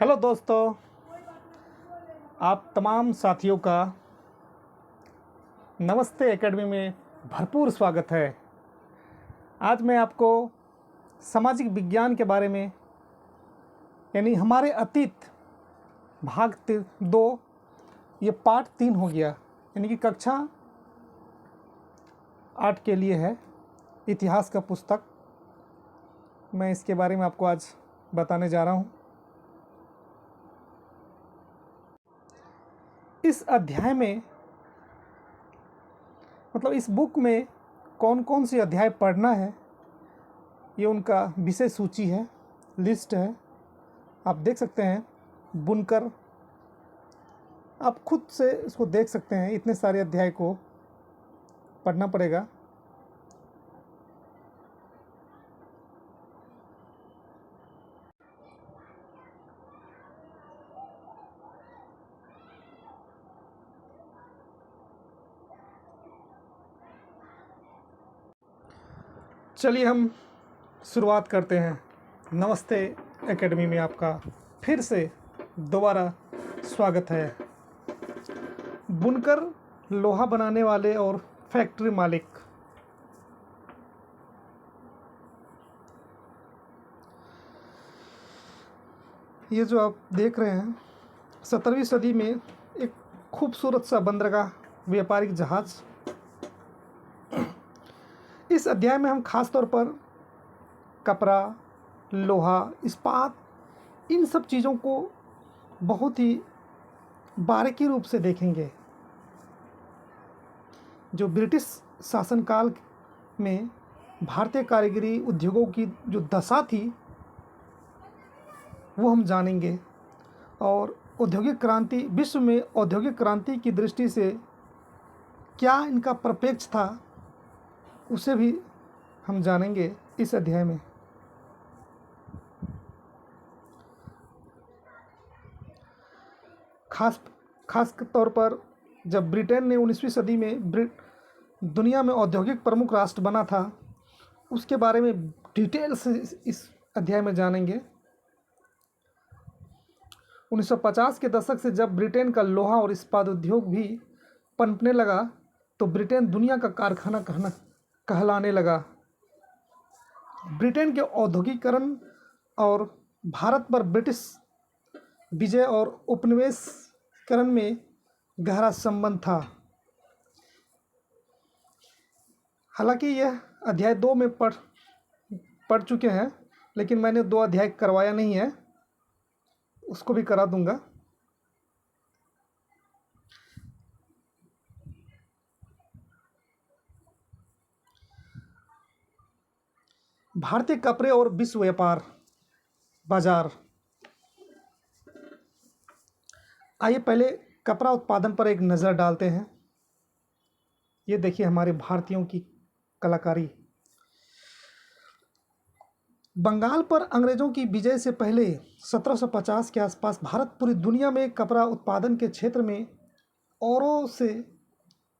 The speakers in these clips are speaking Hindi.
हेलो दोस्तों, आप तमाम साथियों का नमस्ते एकेडमी में भरपूर स्वागत है। आज मैं आपको सामाजिक विज्ञान के बारे में यानी हमारे अतीत भाग 2 ये पार्ट 3 हो गया, यानी कि कक्षा 8 के लिए है इतिहास का पुस्तक। मैं इसके बारे में आपको आज बताने जा रहा हूँ। इस अध्याय में मतलब इस बुक में कौन कौन सी अध्याय पढ़ना है ये उनका विषय सूची है, लिस्ट है। आप देख सकते हैं बुनकर, आप खुद से इसको देख सकते हैं। इतने सारे अध्याय को पढ़ना पड़ेगा। चलिए हम शुरुआत करते हैं। नमस्ते एकेडमी में आपका फिर से दोबारा स्वागत है। बुनकर, लोहा बनाने वाले और फैक्ट्री मालिक। ये जो आप देख रहे हैं 17वीं सदी में एक खूबसूरत सा बंदरगाह व्यापारिक जहाज़। इस अध्याय में हम खास तौर पर कपड़ा, लोहा, इस्पात, इन सब चीज़ों को बहुत ही बारीकी रूप से देखेंगे। जो ब्रिटिश शासनकाल में भारतीय कारीगरी उद्योगों की जो दशा थी वो हम जानेंगे, और औद्योगिक क्रांति, विश्व में औद्योगिक क्रांति की दृष्टि से क्या इनका प्रपेक्ष था उसे भी हम जानेंगे इस अध्याय में। खास तौर पर जब ब्रिटेन ने 19वीं सदी में दुनिया में औद्योगिक प्रमुख राष्ट्र बना था, उसके बारे में डिटेल से इस अध्याय में जानेंगे। 1950 के दशक से जब ब्रिटेन का लोहा और इस्पात उद्योग भी पनपने लगा तो ब्रिटेन दुनिया का कारखाना कहलाने लगा। ब्रिटेन के औद्योगिकरण और भारत पर ब्रिटिश विजय और उपनिवेशकरण में गहरा संबंध था। हालांकि यह अध्याय 2 में पढ़ चुके हैं, लेकिन मैंने 2 अध्याय करवाया नहीं है, उसको भी करा दूंगा। भारतीय कपड़े और विश्व व्यापार बाजार। आइए पहले कपड़ा उत्पादन पर एक नज़र डालते हैं। ये देखिए हमारे भारतीयों की कलाकारी। बंगाल पर अंग्रेज़ों की विजय से पहले 1750 के आसपास भारत पूरी दुनिया में कपड़ा उत्पादन के क्षेत्र में औरों से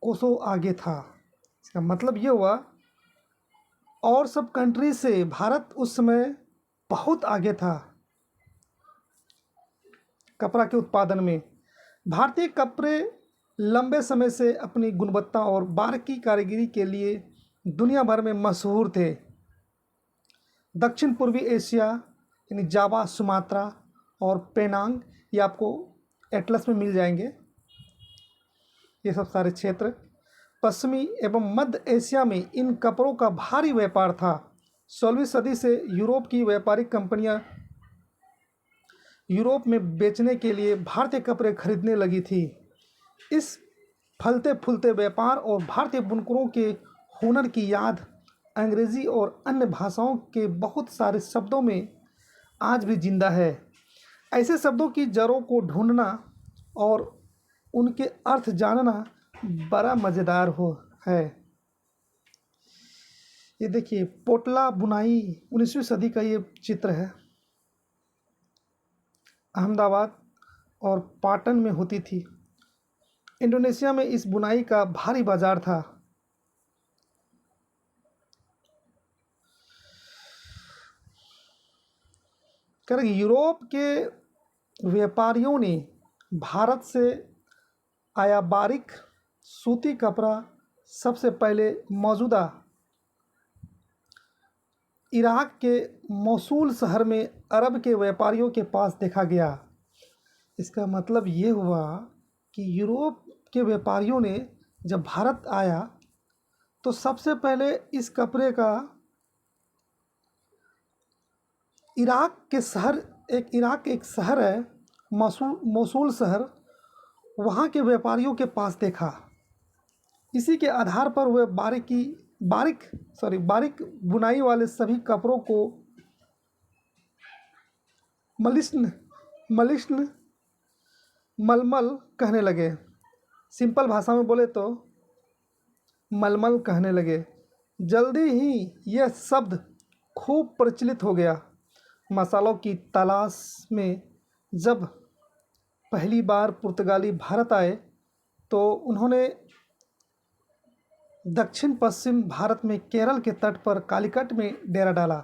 कोसों आगे था। इसका मतलब ये हुआ और सब कंट्री से भारत उस समय बहुत आगे था कपड़ा के उत्पादन में। भारतीय कपड़े लंबे समय से अपनी गुणवत्ता और बारीकी कारीगरी के लिए दुनिया भर में मशहूर थे। दक्षिण पूर्वी एशिया यानी जावा, सुमात्रा और पेनांग, ये आपको एटलस में मिल जाएंगे, ये सब सारे क्षेत्र। पश्चिमी एवं मध्य एशिया में इन कपड़ों का भारी व्यापार था। 16वीं सदी से यूरोप की व्यापारिक कंपनियां यूरोप में बेचने के लिए भारतीय कपड़े खरीदने लगी थी। इस फलते फूलते व्यापार और भारतीय बुनकरों के हुनर की याद अंग्रेज़ी और अन्य भाषाओं के बहुत सारे शब्दों में आज भी जिंदा है। ऐसे शब्दों की जड़ों को ढूंढना और उनके अर्थ जानना बड़ा मज़ेदार है। ये देखिए पोटला बुनाई 19वीं सदी का ये चित्र है। अहमदाबाद और पाटन में होती थी। इंडोनेशिया में इस बुनाई का भारी बाजार था। यूरोप के व्यापारियों ने भारत से आया बारीक सूती कपड़ा सबसे पहले मौजूदा इराक के मौसूल शहर में अरब के व्यापारियों के पास देखा गया। इसका मतलब ये हुआ कि यूरोप के व्यापारियों ने जब भारत आया तो सबसे पहले इस कपड़े का इराक एक शहर है, मौसूल शहर, वहाँ के व्यापारियों के पास देखा। इसी के आधार पर वे बारीक बुनाई वाले सभी कपड़ों को मलिश्न मलमल कहने लगे। सिंपल भाषा में बोले तो मलमल कहने लगे। जल्दी ही यह शब्द खूब प्रचलित हो गया। मसालों की तलाश में जब पहली बार पुर्तगाली भारत आए तो उन्होंने दक्षिण पश्चिम भारत में केरल के तट पर कालीकट में डेरा डाला।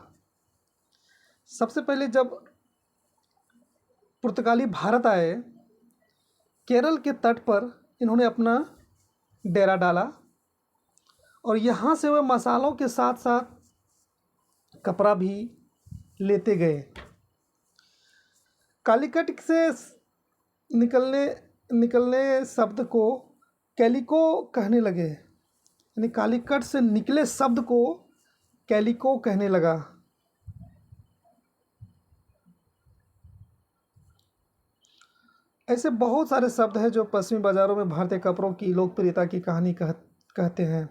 सबसे पहले जब पुर्तगाली भारत आए, केरल के तट पर इन्होंने अपना डेरा डाला और यहाँ से वे मसालों के साथ साथ कपड़ा भी लेते गए। कालीकट से निकलने शब्द को कैलिको कहने लगे, यानी कालीकट से निकले शब्द को कैलिको कहने लगा। ऐसे बहुत सारे शब्द हैं जो पश्चिमी बाज़ारों में भारतीय कपड़ों की लोकप्रियता की कहानी कहते हैं।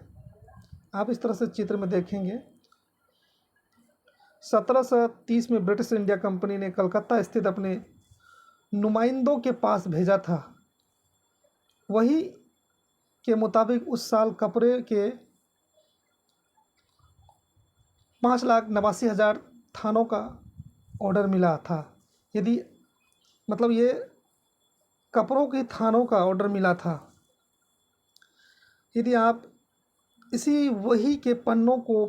आप इस तरह से चित्र में देखेंगे। 1730 में ब्रिटिश इंडिया कंपनी ने कलकत्ता स्थित अपने नुमाइंदों के पास भेजा था। वही के मुताबिक उस साल कपड़े के 5,89,000 थानों का ऑर्डर मिला था। ये कपड़ों के थानों का ऑर्डर मिला था। यदि आप इसी वही के पन्नों को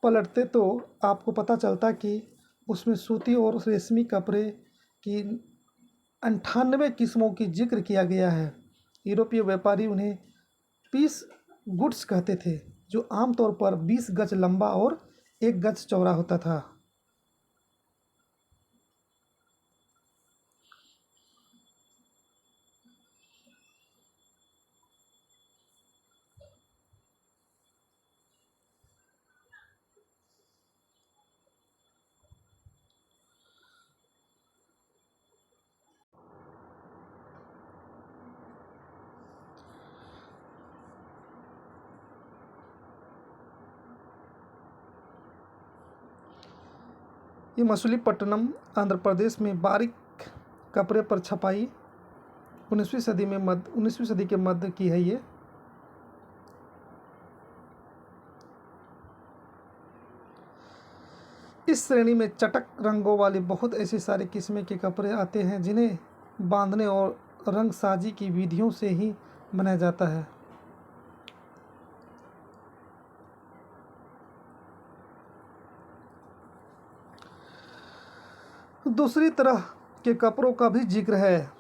पलटते तो आपको पता चलता कि उसमें सूती और रेशमी कपड़े की 98 किस्मों की जिक्र किया गया है। यूरोपीय व्यापारी उन्हें पीस गुड्स कहते थे, जो आमतौर पर 20 गज लंबा और 1 गज चौड़ा होता था। ये मछलीपट्टनम आंध्र प्रदेश में बारीक कपड़े पर छपाई 19वीं सदी के मध्य की है। ये इस श्रेणी में चटक रंगों वाले बहुत ऐसे सारे किस्में के कपड़े आते हैं जिन्हें बांधने और रंगसाजी की विधियों से ही बनाया जाता है। दूसरी तरह के कपड़ों का भी जिक्र है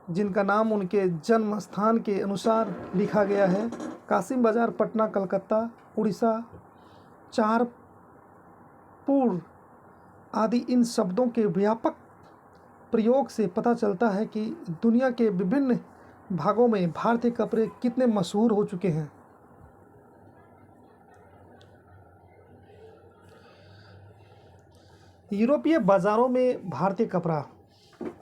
जिनका नाम उनके जन्म स्थान के अनुसार लिखा गया है। कासिम बाजार, पटना, कलकत्ता, उड़ीसा, चारपुर आदि इन शब्दों के व्यापक प्रयोग से पता चलता है कि दुनिया के विभिन्न भागों में भारतीय कपड़े कितने मशहूर हो चुके हैं। यूरोपीय बाज़ारों में भारतीय कपड़ा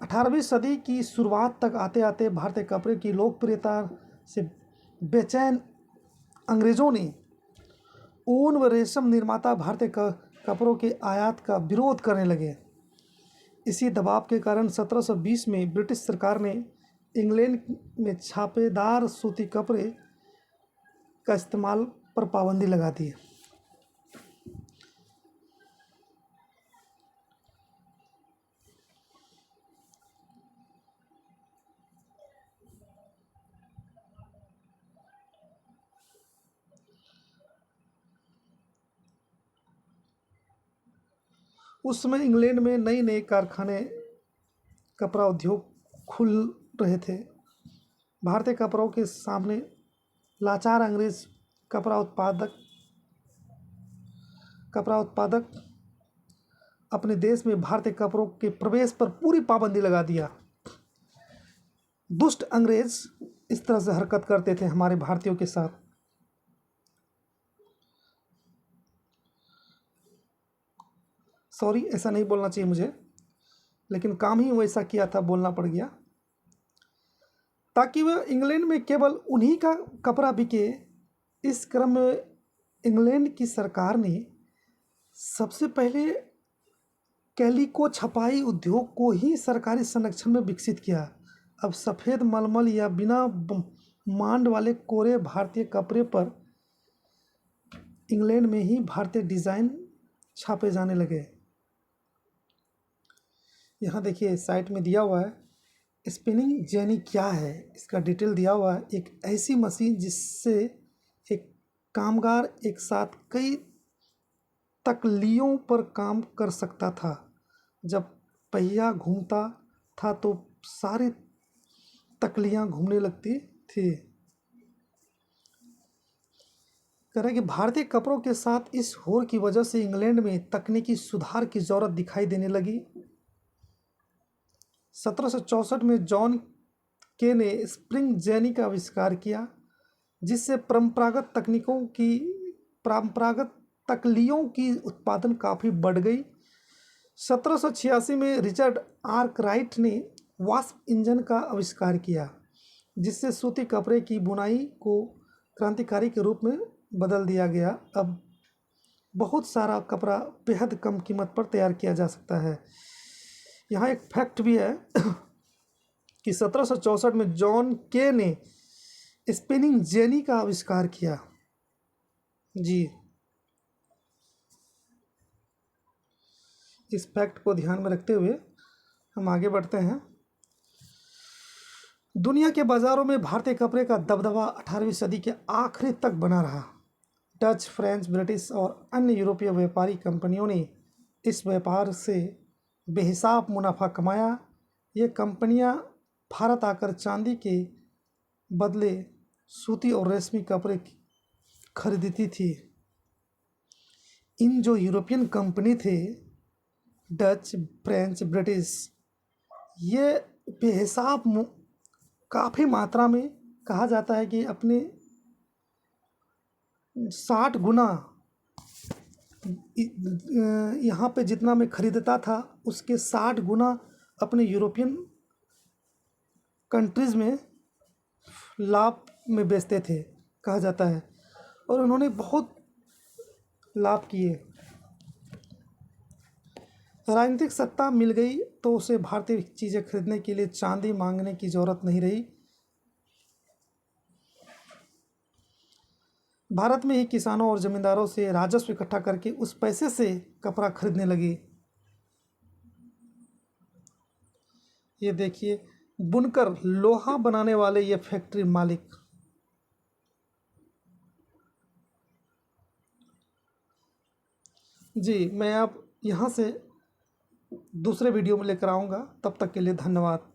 18वीं सदी की शुरुआत तक आते आते भारतीय कपड़े की लोकप्रियता से बेचैन अंग्रेज़ों ने ऊन व रेशम निर्माता भारतीय कपड़ों के आयात का विरोध करने लगे। इसी दबाव के कारण 1720 में ब्रिटिश सरकार ने इंग्लैंड में छापेदार सूती कपड़े का इस्तेमाल पर पाबंदी लगा दी। उस समय इंग्लैंड में नए नए कारखाने कपड़ा उद्योग खुल रहे थे। भारतीय कपड़ों के सामने लाचार अंग्रेज कपड़ा उत्पादक अपने देश में भारतीय कपड़ों के प्रवेश पर पूरी पाबंदी लगा दिया। दुष्ट अंग्रेज इस तरह से हरकत करते थे हमारे भारतीयों के साथ। सॉरी, ऐसा नहीं बोलना चाहिए मुझे, लेकिन काम ही वैसा किया था, बोलना पड़ गया, ताकि वह इंग्लैंड में केवल उन्हीं का कपड़ा बिके। इस क्रम में इंग्लैंड की सरकार ने सबसे पहले कैलिको छपाई उद्योग को ही सरकारी संरक्षण में विकसित किया। अब सफ़ेद मलमल या बिना मांड वाले कोरे भारतीय कपड़े पर इंग्लैंड में ही भारतीय डिज़ाइन छापे जाने लगे। यहाँ देखिए साइट में दिया हुआ है, स्पिनिंग जेनी क्या है, इसका डिटेल दिया हुआ है। एक ऐसी मशीन जिससे एक कामगार एक साथ कई तकलियों पर काम कर सकता था। जब पहिया घूमता था तो सारी तकलियाँ घूमने लगती थी। कह रहे कि भारतीय कपड़ों के साथ इस होड़ की वजह से इंग्लैंड में तकनीकी सुधार की ज़रूरत दिखाई देने लगी। 1764 में जॉन के ने स्प्रिंग जेनी का आविष्कार किया, जिससे परंपरागत तकलियों की उत्पादन काफ़ी बढ़ गई। 1786 में रिचर्ड आर्कराइट ने वास्प इंजन का आविष्कार किया, जिससे सूती कपड़े की बुनाई को क्रांतिकारी के रूप में बदल दिया गया। अब बहुत सारा कपड़ा बेहद कम कीमत पर तैयार किया जा सकता है। यहाँ एक फैक्ट भी है कि 1764 में जॉन के ने स्पिनिंग जेनी का आविष्कार किया। जी, इस फैक्ट को ध्यान में रखते हुए हम आगे बढ़ते हैं। दुनिया के बाज़ारों में भारतीय कपड़े का दबदबा 18वीं सदी के आखिरी तक बना रहा। डच, फ्रेंच, ब्रिटिश और अन्य यूरोपीय व्यापारी कंपनियों ने इस व्यापार से बेहिसाब मुनाफा कमाया। ये कंपनियां भारत आकर चांदी के बदले सूती और रेशमी कपड़े खरीदती थी। इन जो यूरोपियन कंपनी थे, डच, फ्रेंच, ब्रिटिश, ये बेहिसाब काफ़ी मात्रा में, कहा जाता है कि अपने 60 गुना यहाँ पे जितना मैं खरीदता था उसके 60 गुना अपने यूरोपियन कंट्रीज़ में लाभ में बेचते थे, कहा जाता है। और उन्होंने बहुत लाभ किए। राजनीतिक सत्ता मिल गई तो उसे भारतीय चीज़ें खरीदने के लिए चांदी मांगने की ज़रूरत नहीं रही। भारत में ही किसानों और ज़मींदारों से राजस्व इकट्ठा करके उस पैसे से कपड़ा खरीदने लगी। ये देखिए, बुनकर, लोहा बनाने वाले ये फैक्ट्री मालिक। जी, मैं अब यहाँ से दूसरे वीडियो में लेकर आऊँगा। तब तक के लिए धन्यवाद।